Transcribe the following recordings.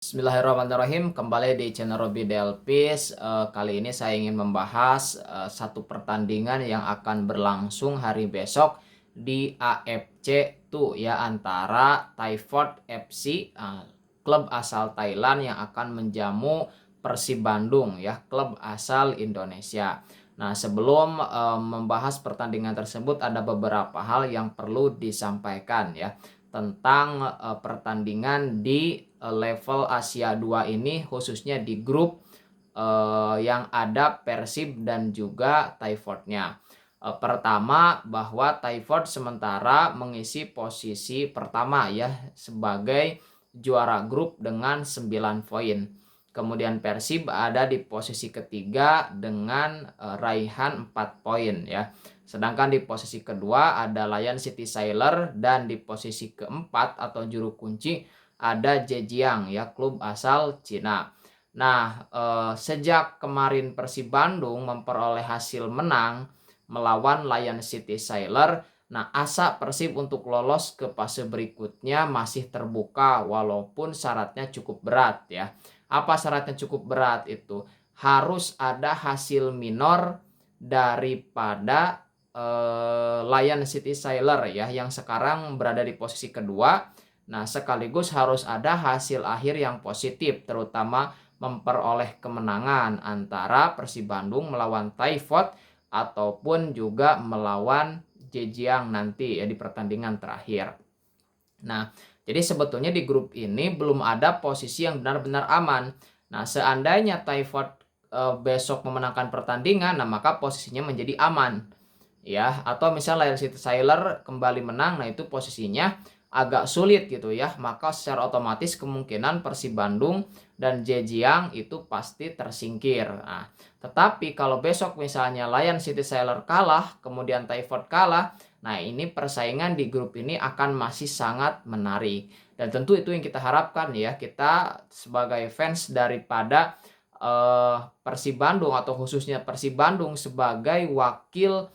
Bismillahirrahmanirrahim, kembali di channel Robi Delpis. Kali ini saya ingin membahas satu pertandingan yang akan berlangsung hari besok di AFC 2 ya, antara Thai Fort FC, klub asal Thailand yang akan menjamu Persib Bandung ya, klub asal Indonesia. Nah, sebelum membahas pertandingan tersebut ada beberapa hal yang perlu disampaikan ya tentang pertandingan di level Asia 2 ini, khususnya di grup yang ada Persib dan juga Thai Fort-nya. Pertama, bahwa Thai Fort sementara mengisi posisi pertama ya sebagai juara grup dengan 9 poin. Kemudian Persib ada di posisi ketiga dengan raihan 4 poin ya. Sedangkan di posisi kedua ada Lion City Sailor, dan di posisi keempat atau juru kunci ada Zhejiang ya, klub asal Cina. Nah, sejak kemarin Persib Bandung memperoleh hasil menang melawan Lion City Sailor, nah asa Persib untuk lolos ke fase berikutnya masih terbuka walaupun syaratnya cukup berat ya. Apa syaratnya cukup berat itu? Harus ada hasil minor daripada Lion City Sailor ya, yang sekarang berada di posisi kedua. Nah, sekaligus harus ada hasil akhir yang positif, terutama memperoleh kemenangan antara Persib Bandung melawan Thai Fort ataupun juga melawan Zhejiang nanti ya di pertandingan terakhir. Nah, jadi sebetulnya di grup ini belum ada posisi yang benar-benar aman. Nah, seandainya Thai Fort besok memenangkan pertandingan, nah maka posisinya menjadi aman ya. Atau misalnya Lion City Sailor kembali menang, nah itu posisinya agak sulit gitu ya, maka secara otomatis kemungkinan Persib Bandung dan Zhejiang itu pasti tersingkir. Nah, tetapi kalau besok misalnya Lion City Sailor kalah kemudian Thai Fort kalah, nah ini persaingan di grup ini akan masih sangat menarik, dan tentu itu yang kita harapkan ya, kita sebagai fans daripada Persib Bandung, atau khususnya Persib Bandung sebagai wakil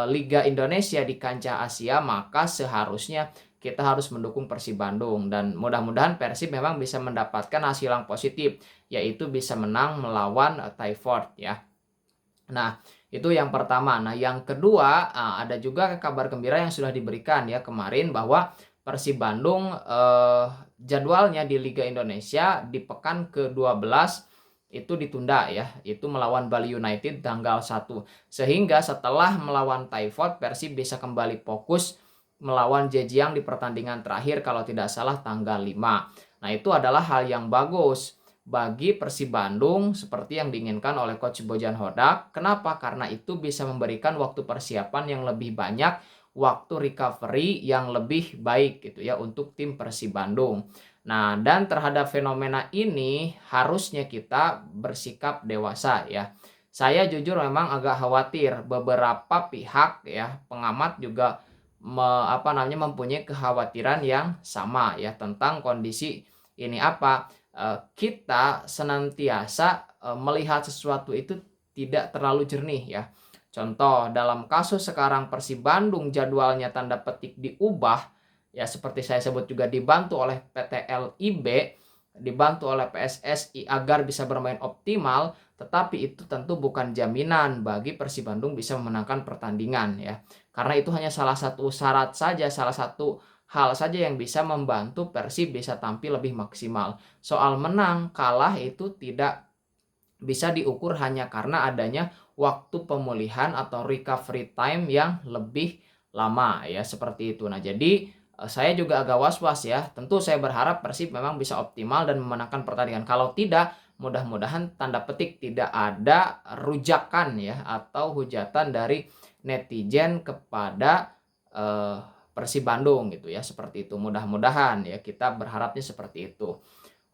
Liga Indonesia di kancah Asia, maka seharusnya kita harus mendukung Persib Bandung, dan mudah-mudahan Persib memang bisa mendapatkan hasil yang positif, yaitu bisa menang melawan Thai Fort ya. Nah, itu yang pertama. Nah, yang kedua, ada juga kabar gembira yang sudah diberikan ya kemarin, bahwa Persib Bandung jadwalnya di Liga Indonesia di pekan ke-12 itu ditunda ya, itu melawan Bali United tanggal 1. Sehingga setelah melawan Thai Fort, Persib bisa kembali fokus melawan Zhejiang di pertandingan terakhir kalau tidak salah tanggal 5. Nah, itu adalah hal yang bagus bagi Persib Bandung seperti yang diinginkan oleh Coach Bojan Hodak. Kenapa? Karena itu bisa memberikan waktu persiapan yang lebih banyak, waktu recovery yang lebih baik gitu ya untuk tim Persib Bandung. Nah, dan terhadap fenomena ini harusnya kita bersikap dewasa ya. Saya jujur memang agak khawatir, beberapa pihak ya, pengamat juga mempunyai kekhawatiran yang sama ya tentang kondisi ini. Kita senantiasa melihat sesuatu itu tidak terlalu jernih ya. Contoh, dalam kasus sekarang Persib Bandung jadwalnya tanda petik diubah ya, seperti saya sebut juga dibantu oleh PT LIB, dibantu oleh PSSI agar bisa bermain optimal, tetapi itu tentu bukan jaminan bagi Persib Bandung bisa memenangkan pertandingan ya. Karena itu hanya salah satu syarat saja, salah satu hal saja yang bisa membantu Persib bisa tampil lebih maksimal. Soal menang kalah itu tidak bisa diukur hanya karena adanya waktu pemulihan atau recovery time yang lebih lama ya, seperti itu. Nah, jadi saya juga agak was-was ya. Tentu saya berharap Persib memang bisa optimal dan memenangkan pertandingan. Kalau tidak, mudah-mudahan tanda petik tidak ada rujakan ya atau hujatan dari netizen kepada Persib Bandung gitu ya, seperti itu. Mudah-mudahan ya, kita berharapnya seperti itu.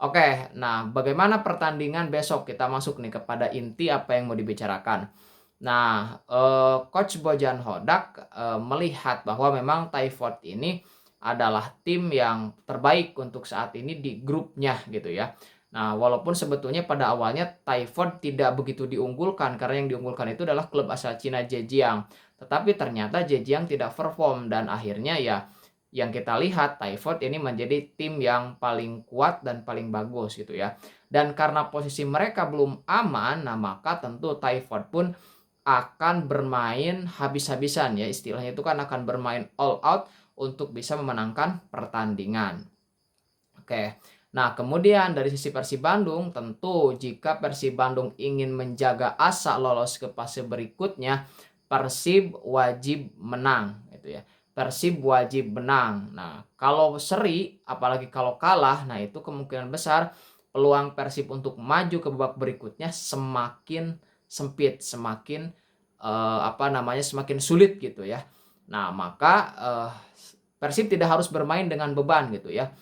Oke, nah bagaimana pertandingan besok? Kita masuk nih kepada inti apa yang mau dibicarakan. Nah, Coach Bojan Hodak melihat bahwa memang Thai Fort ini adalah tim yang terbaik untuk saat ini di grupnya gitu ya. Nah, walaupun sebetulnya pada awalnya Thai Fort tidak begitu diunggulkan, karena yang diunggulkan itu adalah klub asal Cina Zhejiang. Tetapi ternyata Zhejiang tidak perform, dan akhirnya ya yang kita lihat Tayford ini menjadi tim yang paling kuat dan paling bagus gitu ya. Dan karena posisi mereka belum aman, nah maka tentu Tayford pun akan bermain habis-habisan ya, istilahnya itu kan akan bermain all out untuk bisa memenangkan pertandingan. Oke. Nah, kemudian dari sisi Persib Bandung, tentu jika Persib Bandung ingin menjaga asa lolos ke fase berikutnya, Persib wajib menang gitu ya. Persib wajib menang. Nah, kalau seri, apalagi kalau kalah, nah itu kemungkinan besar peluang Persib untuk maju ke babak berikutnya semakin sempit, semakin semakin sulit gitu ya. Nah, maka Persib tidak harus bermain dengan beban gitu ya.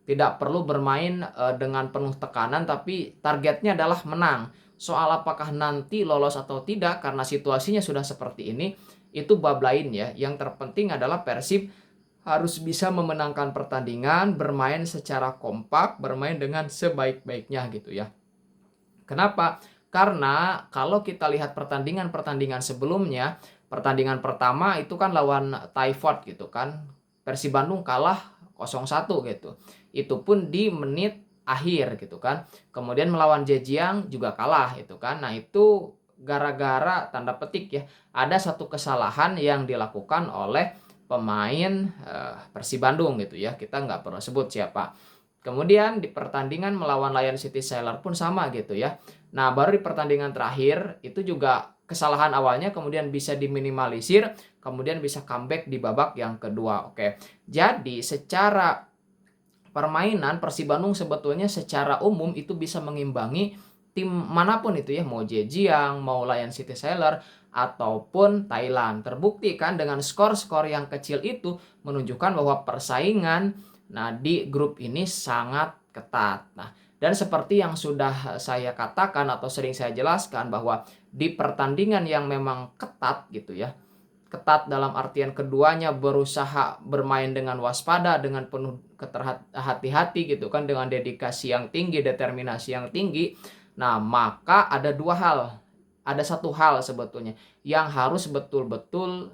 Tidak perlu bermain dengan penuh tekanan, tapi targetnya adalah menang. Soal apakah nanti lolos atau tidak karena situasinya sudah seperti ini, itu bab lain ya. Yang terpenting adalah Persib harus bisa memenangkan pertandingan, bermain secara kompak, bermain dengan sebaik-baiknya gitu ya. Kenapa? Karena kalau kita lihat pertandingan-pertandingan sebelumnya, pertandingan pertama itu kan lawan Tayford gitu kan. Persib Bandung kalah 0-1 gitu. Itu pun di menit akhir gitu kan. Kemudian melawan Zhejiang juga kalah gitu kan. Nah, itu gara-gara tanda petik ya, ada satu kesalahan yang dilakukan oleh pemain Persib Bandung gitu ya. Kita nggak perlu sebut siapa. Kemudian di pertandingan melawan Lion City Sailor pun sama gitu ya. Nah, baru di pertandingan terakhir itu juga kesalahan awalnya kemudian bisa diminimalisir, kemudian bisa comeback di babak yang kedua. Oke. Jadi secara permainan Persib Bandung sebetulnya secara umum itu bisa mengimbangi tim manapun itu ya, mau Zhejiang, mau Lion City Sailor ataupun Thailand. Terbukti kan dengan skor-skor yang kecil itu menunjukkan bahwa persaingan di grup ini sangat ketat. Nah, dan seperti yang sudah saya katakan atau sering saya jelaskan bahwa di pertandingan yang memang ketat gitu ya, ketat dalam artian keduanya berusaha bermain dengan waspada, dengan penuh hati-hati gitu kan, dengan dedikasi yang tinggi, determinasi yang tinggi. Nah, maka ada dua hal, ada satu hal sebetulnya yang harus betul-betul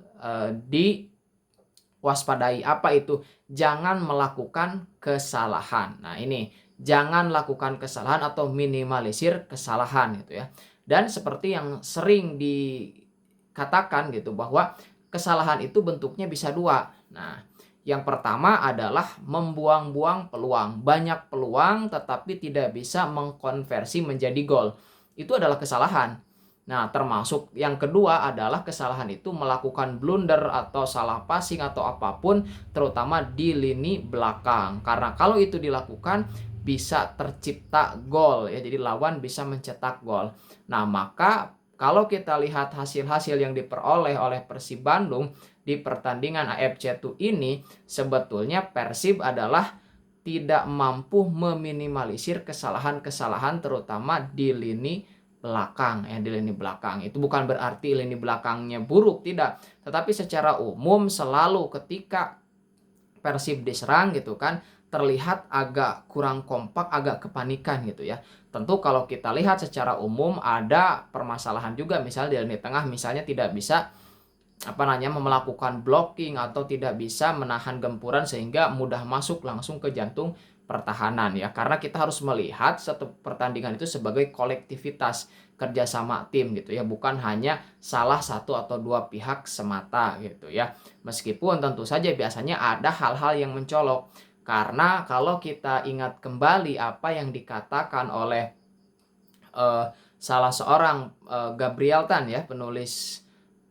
diwaspadai. Apa itu? Jangan melakukan kesalahan. Nah, ini jangan lakukan kesalahan atau minimalisir kesalahan gitu ya. Dan seperti yang sering dikatakan gitu bahwa kesalahan itu bentuknya bisa dua. Nah, yang pertama adalah membuang-buang peluang. Banyak peluang tetapi tidak bisa mengkonversi menjadi gol. Itu adalah kesalahan. Nah, termasuk yang kedua adalah kesalahan itu melakukan blunder atau salah passing atau apapun, terutama di lini belakang. Karena kalau itu dilakukan bisa tercipta gol ya. Jadi lawan bisa mencetak gol. Nah, maka kalau kita lihat hasil-hasil yang diperoleh oleh Persib Bandung di pertandingan AFC 2 ini, sebetulnya Persib adalah tidak mampu meminimalisir kesalahan-kesalahan terutama di lini belakang ya, di lini belakang. Itu bukan berarti lini belakangnya buruk, tidak. Tetapi secara umum selalu ketika Persib diserang gitu kan, terlihat agak kurang kompak, agak kepanikan gitu ya. Tentu kalau kita lihat secara umum ada permasalahan juga, misalnya di lini tengah misalnya tidak bisa melakukan blocking atau tidak bisa menahan gempuran sehingga mudah masuk langsung ke jantung pertahanan ya. Karena kita harus melihat satu pertandingan itu sebagai kolektivitas kerjasama tim gitu ya, bukan hanya salah satu atau dua pihak semata gitu ya. Meskipun tentu saja biasanya ada hal-hal yang mencolok. Karena kalau kita ingat kembali apa yang dikatakan oleh salah seorang Gabriel Tan ya, penulis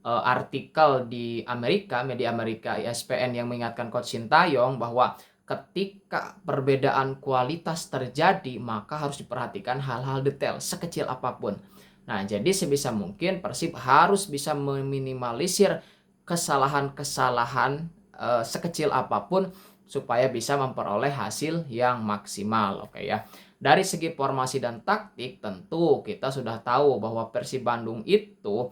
artikel di Amerika, media Amerika ESPN, yang mengingatkan Coach Sintayong bahwa ketika perbedaan kualitas terjadi maka harus diperhatikan hal-hal detail sekecil apapun. Nah, jadi sebisa mungkin Persib harus bisa meminimalisir kesalahan-kesalahan sekecil apapun supaya bisa memperoleh hasil yang maksimal. Oke ya. Dari segi formasi dan taktik tentu kita sudah tahu bahwa Persib Bandung itu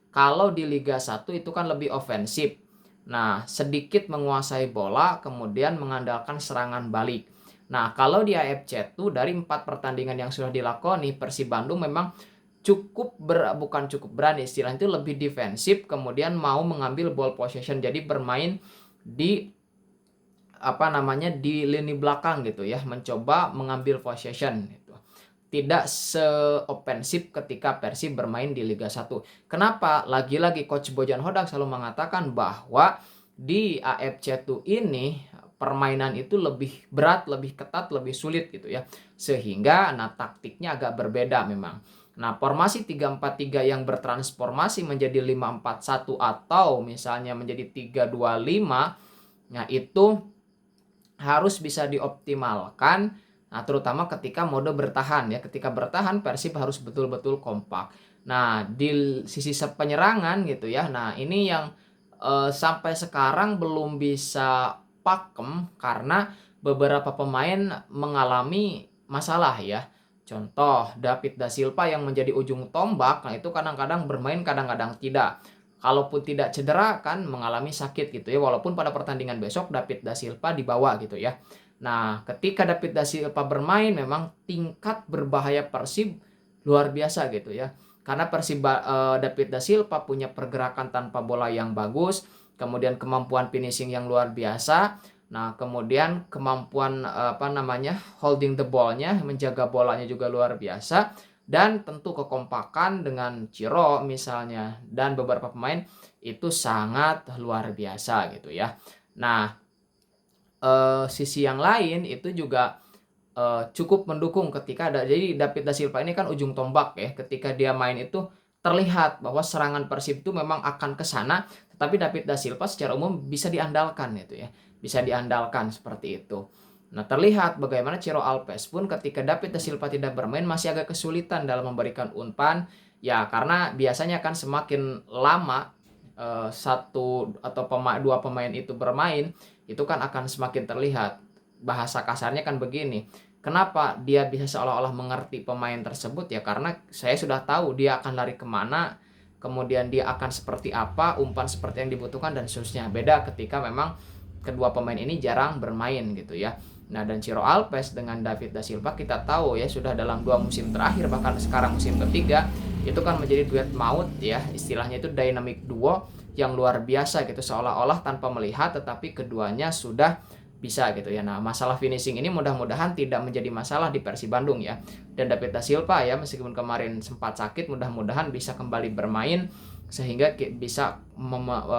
kalau di Liga 1 itu kan lebih ofensif. Nah, sedikit menguasai bola kemudian mengandalkan serangan balik. Nah, kalau di AFC itu dari 4 pertandingan yang sudah dilakoni, Persib Bandung memang bukan cukup berani, istilahnya itu lebih defensif, kemudian mau mengambil ball possession, jadi bermain di di lini belakang gitu ya, mencoba mengambil possession gitu. Tidak seofensif ketika Persib bermain di Liga 1. Kenapa? Lagi-lagi Coach Bojan Hodak selalu mengatakan bahwa di AFC 2 ini permainan itu lebih berat, lebih ketat, lebih sulit gitu ya. Sehingga taktiknya agak berbeda memang. Nah, formasi 3-4-3 yang bertransformasi menjadi 5-4-1 atau misalnya menjadi 3-2-5, nah itu harus bisa dioptimalkan, nah terutama ketika mode bertahan ya. Ketika bertahan Persib harus betul-betul kompak. Nah, di sisi penyerangan gitu ya. Nah, ini yang sampai sekarang belum bisa pakem karena beberapa pemain mengalami masalah ya. Contoh David da Silva yang menjadi ujung tombak, nah itu kadang-kadang bermain, kadang-kadang tidak. Kalaupun tidak cedera kan mengalami sakit gitu ya, walaupun pada pertandingan besok David da Silva dibawa gitu ya. Nah, ketika David da Silva bermain memang tingkat berbahaya Persib luar biasa gitu ya. Karena David da Silva punya pergerakan tanpa bola yang bagus, kemudian kemampuan finishing yang luar biasa. Nah, kemudian kemampuan holding the ball-nya, menjaga bolanya juga luar biasa. Dan tentu kekompakan dengan Ciro misalnya dan beberapa pemain itu sangat luar biasa gitu ya. Nah, sisi yang lain itu juga cukup mendukung ketika jadi David da Silva ini kan ujung tombak ya. Ketika dia main itu terlihat bahwa serangan Persib itu memang akan ke sana, tetapi David da Silva secara umum bisa diandalkan gitu ya. Bisa diandalkan seperti itu. Nah, terlihat bagaimana Ciro Alves pun ketika David da Silva tidak bermain masih agak kesulitan dalam memberikan umpan ya, karena biasanya kan semakin lama satu atau dua pemain itu bermain, itu kan akan semakin terlihat. Bahasa kasarnya kan begini, kenapa dia bisa seolah-olah mengerti pemain tersebut ya, karena saya sudah tahu dia akan lari kemana, kemudian dia akan seperti apa, umpan seperti yang dibutuhkan dan seterusnya. Beda ketika memang kedua pemain ini jarang bermain gitu ya. Nah, dan Ciro Alves dengan David da Silva kita tahu ya sudah dalam 2 musim terakhir, bahkan sekarang musim ketiga, itu kan menjadi duet maut ya, istilahnya itu dynamic duo yang luar biasa gitu, seolah-olah tanpa melihat tetapi keduanya sudah bisa gitu ya. Nah, masalah finishing ini mudah-mudahan tidak menjadi masalah di Persib Bandung ya. Dan David da Silva ya, meskipun kemarin sempat sakit, mudah-mudahan bisa kembali bermain sehingga bisa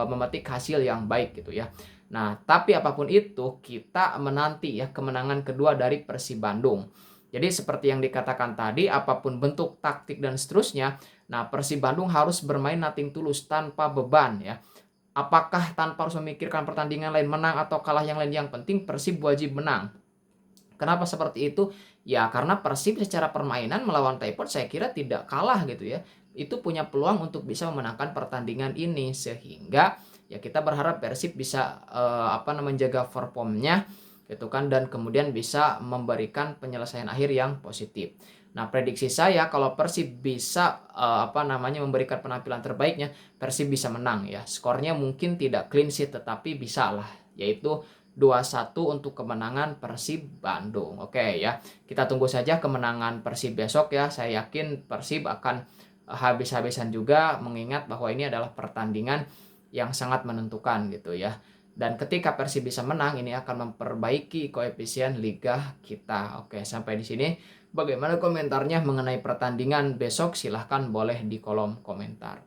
memetik hasil yang baik gitu ya. Nah, tapi apapun itu kita menanti ya kemenangan kedua dari Persib Bandung. Jadi seperti yang dikatakan tadi, apapun bentuk taktik dan seterusnya, nah Persib Bandung harus bermain nothing tulus tanpa beban ya. Apakah tanpa harus memikirkan pertandingan lain, menang atau kalah yang lain, yang penting Persib wajib menang. Kenapa seperti itu? Ya karena Persib secara permainan melawan Taipo saya kira tidak kalah gitu ya. Itu punya peluang untuk bisa memenangkan pertandingan ini, sehingga ya kita berharap Persib bisa menjaga performnya gitu kan, dan kemudian bisa memberikan penyelesaian akhir yang positif. Nah, prediksi saya kalau Persib bisa memberikan penampilan terbaiknya, Persib bisa menang ya. Skornya mungkin tidak clean sheet tetapi bisa lah, yaitu 2-1 untuk kemenangan Persib Bandung. Oke ya. Kita tunggu saja kemenangan Persib besok ya. Saya yakin Persib akan habis-habisan juga, mengingat bahwa ini adalah pertandingan yang sangat menentukan gitu ya. Dan ketika Persib bisa menang, ini akan memperbaiki koefisien liga kita. Oke, sampai di sini. Bagaimana komentarnya mengenai pertandingan besok? Silahkan boleh di kolom komentar.